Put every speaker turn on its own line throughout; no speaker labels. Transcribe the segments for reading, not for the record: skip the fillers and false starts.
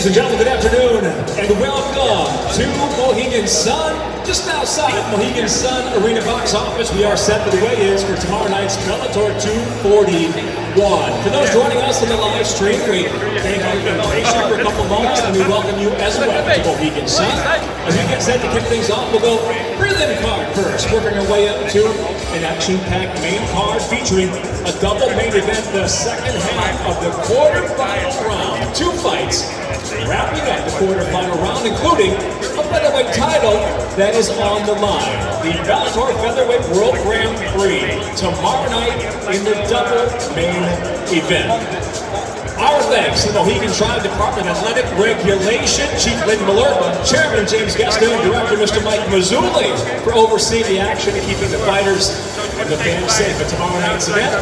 and gentlemen, good afternoon, and welcome to Mohegan Sun. Just outside Mohegan Sun Arena box office, we are set for the weigh-ins for tomorrow night's Bellator 241. For those joining us on the live stream, we thank you for being patient for a couple moments, and we welcome you as well to Mohegan Sun. As we get set to kick things off, we'll go prelim card first, working our way up to an action-packed main card featuring a double main event, the second half of the quarterfinal round. Two fights wrapping up the quarterfinal round, including a featherweight title that is on the line. The Bellator Featherweight World Grand Prix tomorrow night in the double main event. Our thanks to the Mohegan Tribe Department of Athletic Regulation, Chief Lynn Miller, Chairman James Gaston, and Director Mr. Mike Mazzulli for overseeing the action and keeping the fighters and the fans safe at tomorrow night's event.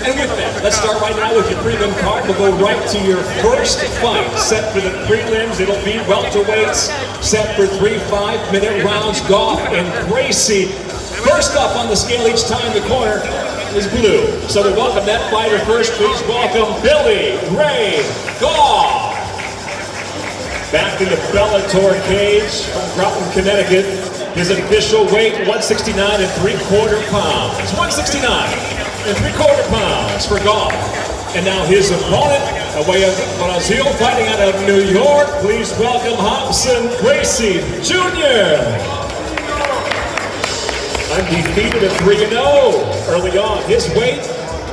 And with that, let's start right now with your prelim card. We'll go right to your first fight. Set for the prelims, it'll be welterweights. Set for 3 5-minute rounds, Goff and Gracie. First up on the scale each time the corner is blue. So to welcome that fighter first, please welcome Billy Ray Goff. Back in the Bellator cage from Groton, Connecticut. His official weight, 169 3/4 pounds. 169 3/4 pounds for Goff. And now his opponent, a way of Brazil, fighting out of New York. Please welcome Hobson Gracie Jr. Undefeated at 3-0 early on. His weight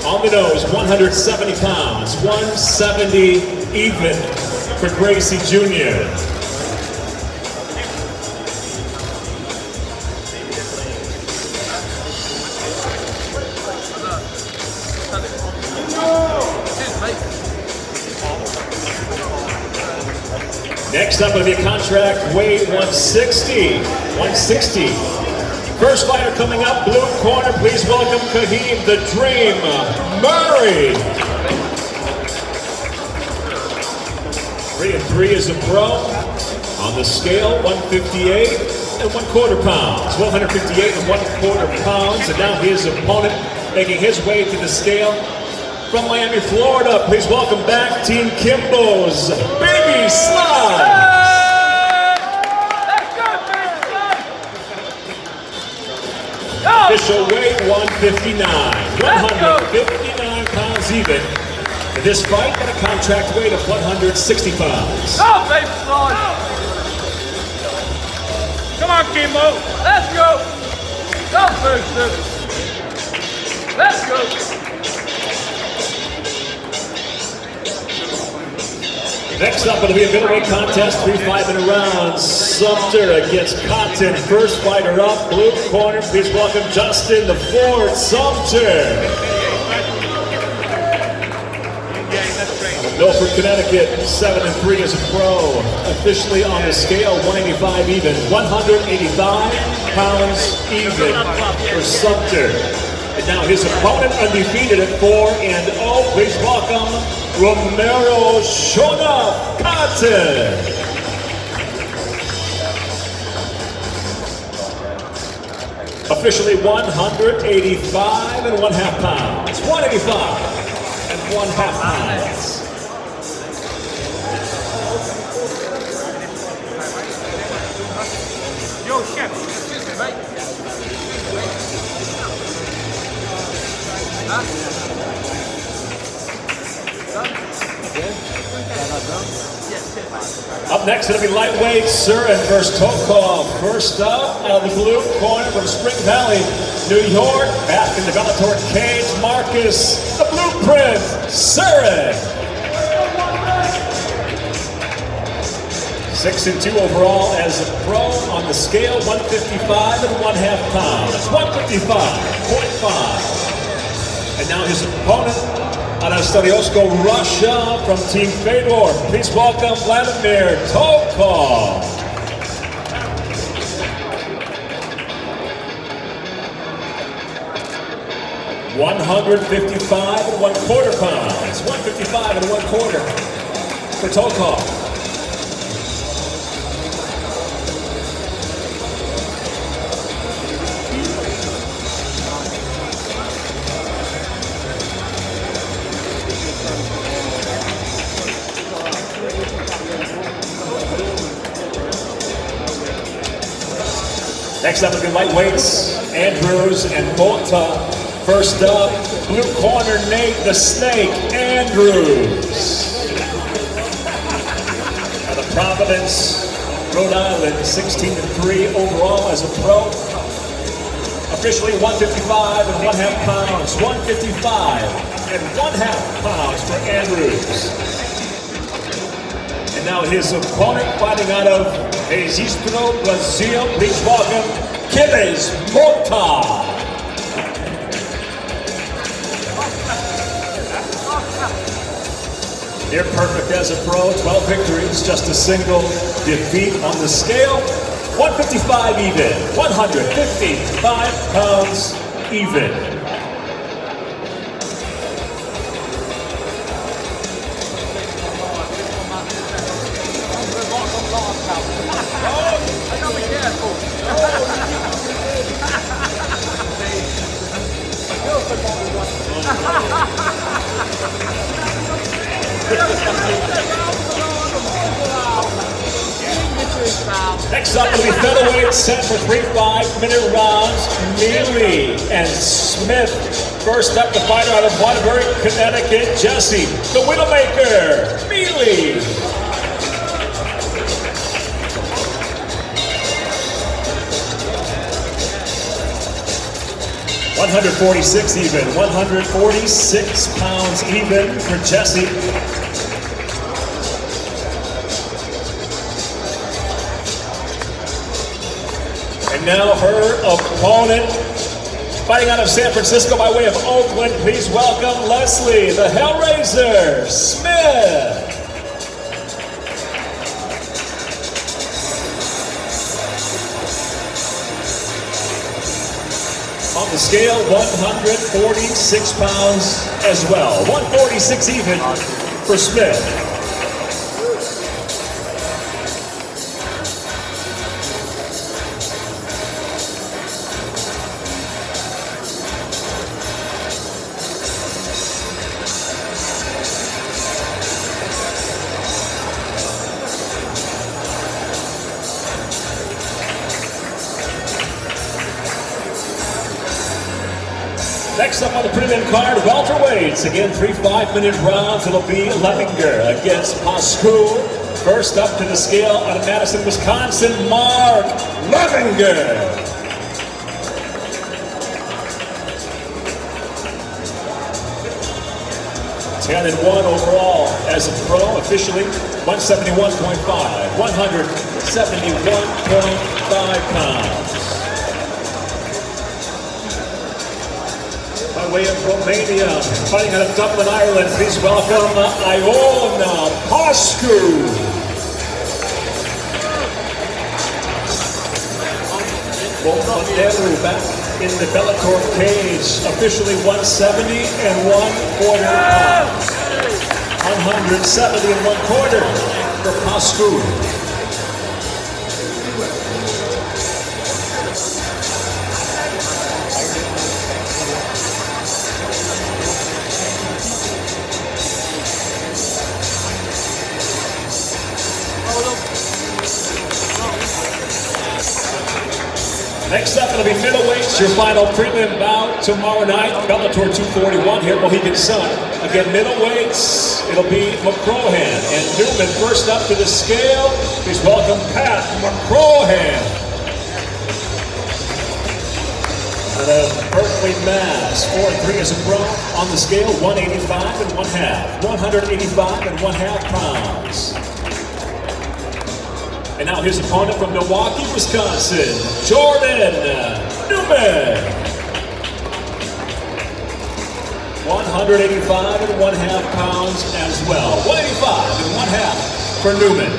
on the nose, 170 pounds. 170 even for Gracie Jr. Next up will be a contract weight 160. First fighter coming up, blue corner, please welcome Kahim the Dream Murray. 3-3 is a pro. On the scale, 158 1/4 pounds. 158 1/4 pounds. And now his opponent making his way to the scale from Miami, Florida. Please welcome back Team Kimbo's Baby Slide. Official weight 159. 159 pounds even. For this fight, at a contract weight of 160 pounds.
Go, Baby Slide! Come on, Kimbo. Let's go. Go, Booster. Let's go.
Next up, it'll be a middleweight contest, 3 5-minute rounds. Sumter against Cotton. First fighter up, blue corner. Please welcome Justin the Ford Sumter. Milford, Connecticut, 7-3 as a pro. Officially on the scale, 185 even. 185 pounds even for Sumter. And now his opponent undefeated at 4-0. Please welcome Romero Shona Cotton. Officially 185 1/2 pounds. 185 1/2 pounds.
Yo, chef. Excuse me, mate. Huh?
Up next, it'll be lightweight, Surin versus Tokov. First up, out of the blue corner from Spring Valley, New York. Back in the Bellator cage, Marcus, the Blueprint, Surin. 6-2 overall as a pro. On the scale, 155 1/2 pounds. 155.5. And now his opponent, out of Stariovsko, Russia, from Team Fedor. Please welcome Vladimir Tokov. $155 1/4 pounds. 155 1/4 for Tokov. Next up will be lightweights, Andrews and Volta. First up, blue corner, Nate the Snake Andrews. Out of Providence, Rhode Island, 16-3 overall as a pro. Officially 155 and 1/2 pounds. 155 and 1/2 pounds for Andrews. And now his opponent fighting out of Registro, Brazil. Please welcome Quiles Mota. Near perfect as a pro, 12 victories, just a single defeat on the scale. 155 even, 155 pounds even. Next up will be featherweight, set for 3 5-minute rounds. Mealy and Smith. First up, the fighter out of Waterbury, Connecticut, Jesse, the Widowmaker, Mealy. $146 even, 146 pounds even for Jesse. And now her opponent, fighting out of San Francisco by way of Oakland. Please welcome Leslie, the Hellraiser Smith. On the scale, 146 pounds as well. 146 even for Smith. Next up on the Prelim card, welterweights. Again, 3 5-minute rounds. It'll be Lemminger against Pascu. First up to the scale out of Madison, Wisconsin, Mark Lemminger. $10-1 overall as a pro, officially 171.5, 171.5 pounds. By way of Romania, fighting out of Dublin, Ireland, please welcome Iona Pascu. Monteru back in the Bellator cage, officially 170 and 1/4 pounds. 170 and 1/4 for Pascu. Next up, it'll be middleweights, your final prelim bout tomorrow night, Bellator 241 here at Mohegan Sun. Again, middleweights, it'll be McCrohan and Newman. First up to the scale, please welcome Pat McCrohan. Out of Berkeley, Mass, 4-3 as a pro. On the scale, 185 and 1/2, 185 and 1/2 pounds. And now his opponent from Milwaukee, Wisconsin, Jordan Newman. 185 and 1/2 pounds as well. 185 and 1/2 for Newman.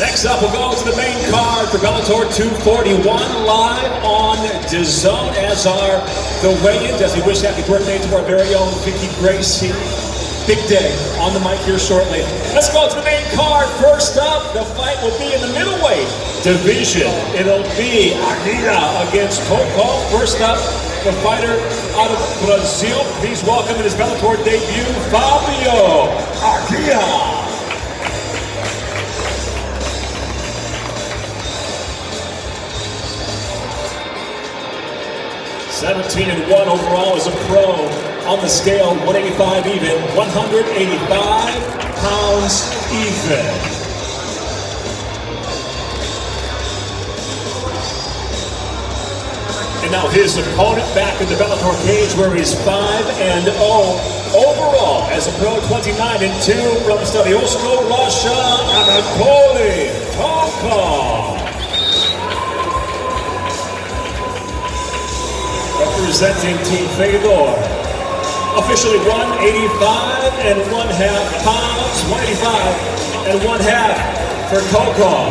Next up, we'll go to the main card for Bellator 241, live on DAZN, as are the weigh-ins. As we wish happy birthday to our very own Vicky Grace here. Big day on the mic here shortly. Let's go to the main card. First up, the fight will be in the middleweight division. It'll be Aguila against Coco. First up, the fighter out of Brazil. Please welcome in his Bellator debut, Fabio Aguila. 17-1 overall as a pro. On the scale, 185 even, 185 pounds even. And now his opponent back in the Bellator cage where he's 5-0 overall as a pro, 29-2 from Stadiosko, Russia, Anatoly Tokov. Representing Team Fedor. Officially 185 and 1/2 pounds, 185 and 1/2 for Tokov.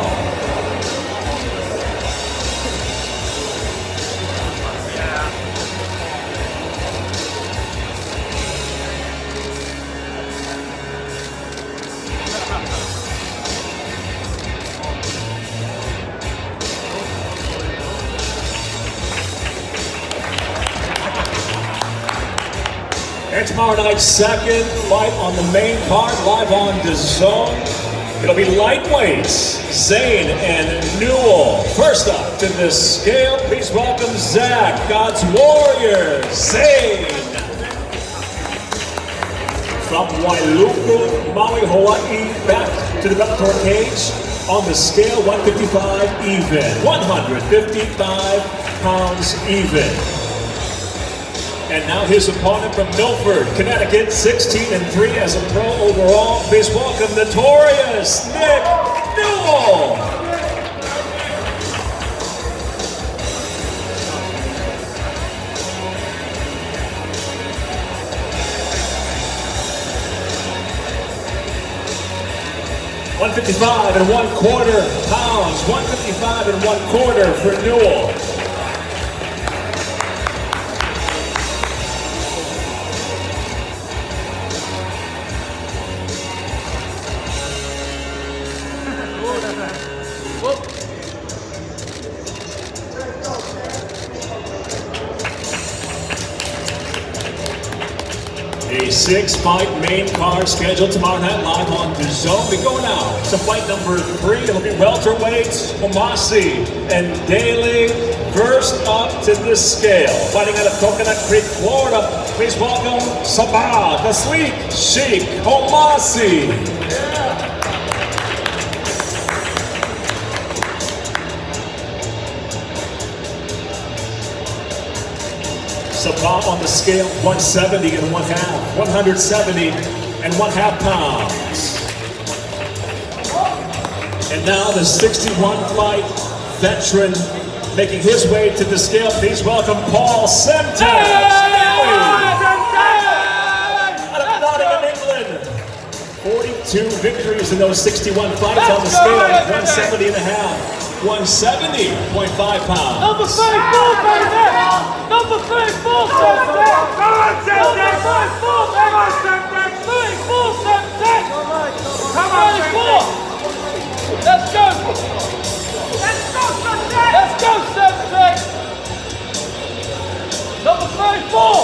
And tomorrow night, second fight on the main card, live on DAZN. It'll be lightweights, Zane and Newell. First up to the scale, please welcome Zach, God's Warrior, Zane. From Wailuku, Maui, Hawaii, back to the Bellator cage. On the scale, 155 even, 155 pounds even. And now his opponent from Milford, Connecticut, 16-3 as a pro overall. Please welcome notorious Nick Newell. $155.25 pounds, 155.25 for Newell. A 6-fight main card scheduled tomorrow night live on DAZN. We go now to fight number 3. It'll be welterweight, Omasi and Daly. First up to this scale, fighting out of Coconut Creek, Florida. Please welcome Sabah, the Sleek Sheik Omasi. Sabah on the scale, 170 and 1/2, 170 and 1/2 pounds. And now the 61 flight veteran making his way to the scale. Please welcome Paul Semtex. Out of Nottingham, England. 42 victories in those 61 fights on the scale, 170 and a half. 170.5 pounds.
Number 34, baby! Number 34, Semtex! Come on, Semtex! Come on, Semtex! 34, Semtex! Come on, 34! Let's go! Let's go, Semtex! Let's go, Semtex! Number 34!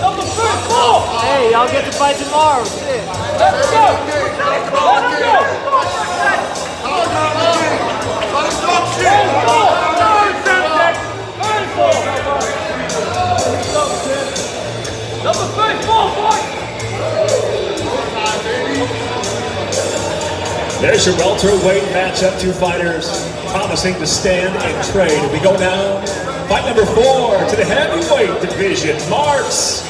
Number 34!
Hey, y'all get to fight tomorrow. Shit.
Let's go! Let's go! Number 34, boy!
There's your welterweight matchup. Two fighters promising to stand and trade. We go now. Fight number 4 to the heavyweight division. Marks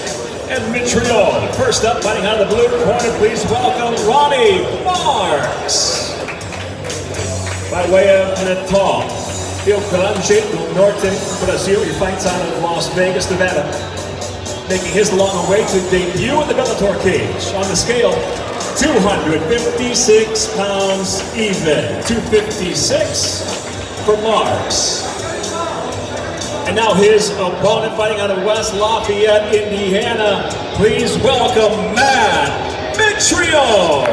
and Montreal. First up, fighting out of the blue corner, please welcome Ronnie Marks. By way of Natal, Rio Grande do Norte, Brazil. He fights out of Las Vegas, Nevada. Making his long-awaited debut in the Bellator cage. On the scale, 256 pounds even. 256 for Marks. And now his opponent fighting out of West Lafayette, Indiana. Please welcome Matt Montreal.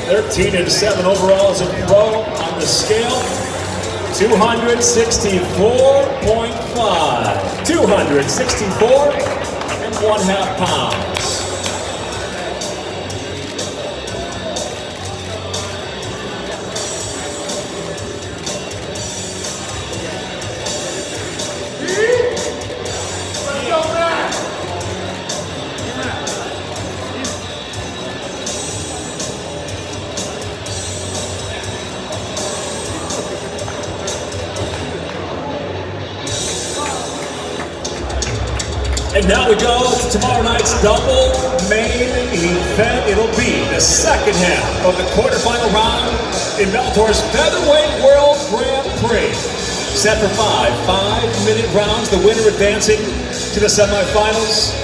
13-7 overall as a pro on the scale. 264.5. 264.5 pounds. And now we go to tomorrow night's double main event. It'll be the second half of the quarterfinal round in Bellator's Featherweight World Grand Prix. Set for 5-minute rounds, the winner advancing to the semifinals.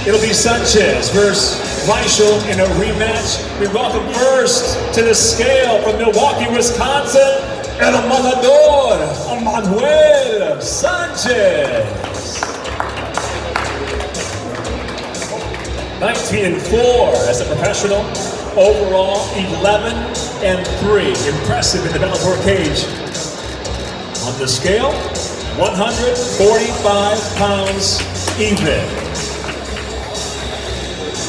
It'll be Sanchez versus Reichel in a rematch. We welcome first to the scale from Milwaukee, Wisconsin, El Matador, Manuel Sanchez. 19-4 as a professional, overall 11-3. Impressive in the Bellator cage. On the scale, 145 pounds even.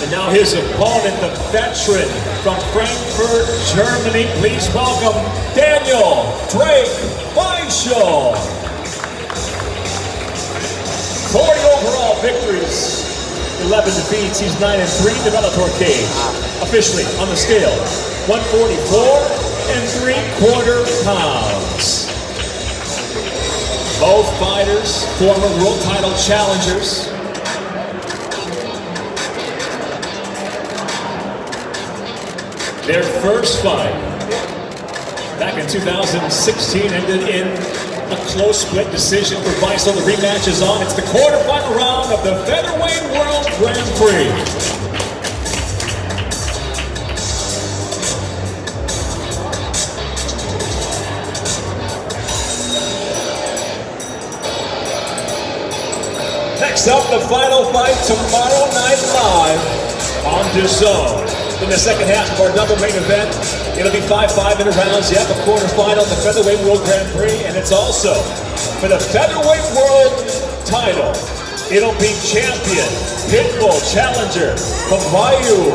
And now his opponent, the veteran from Frankfurt, Germany. Please welcome Daniel Drake Weichel. 40 overall victories. 11 defeats, he's 9-3 in the Bellator cage. Officially on the scale, 144.75 pounds. Both fighters, former world title challengers. Their first fight, back in 2016, ended in a close split decision for Weichel. The rematch is on. It's the quarterfinal round of the Featherweight World Grand Prix. Next up, the final fight tomorrow night live on DAZN. In the second half of our double main event, it'll be 5-minute rounds. Yep, a quarterfinal of the Featherweight World Grand Prix, and it's also for the Featherweight World title. It'll be champion, pitbull challenger, Cavallo.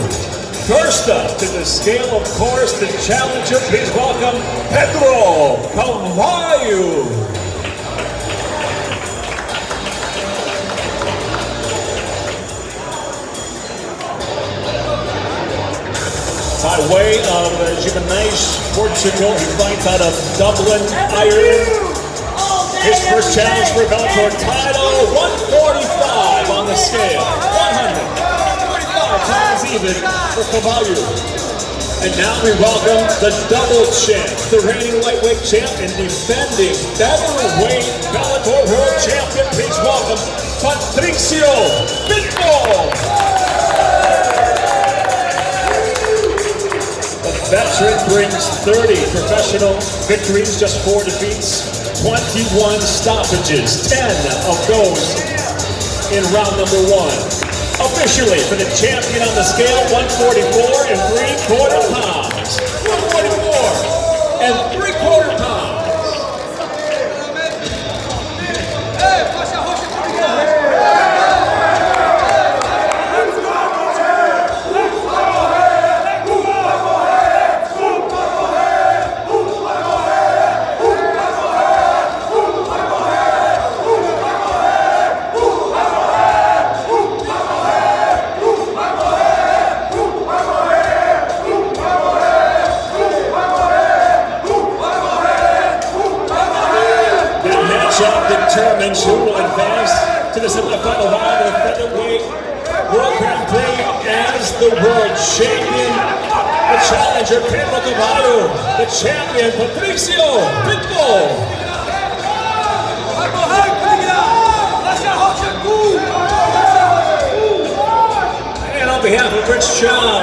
First up to the scale, of course, the challenger. Please welcome Pedro Cavallo. By way of Gimenez, Portugal, he fights out of Dublin, Ireland. His first challenge for Bellator title, 145 on the scale. 145 pounds even for Cavallo. And now we welcome the double champ, the reigning lightweight champ and defending featherweight Bellator world champion. Please welcome Patricio Pitbull. Veteran brings 30 professional victories, just 4 defeats, 21 stoppages, 10 of those in round number 1. Officially for the champion on the scale, 144.75 pounds. 144.75 pounds. Determines who will advance to the semifinal round of the Featherweight World Grand Prix as the world champion. The challenger, Pedro Cavallo. The champion, Patricio Pitbull. And on behalf of Rich Chow,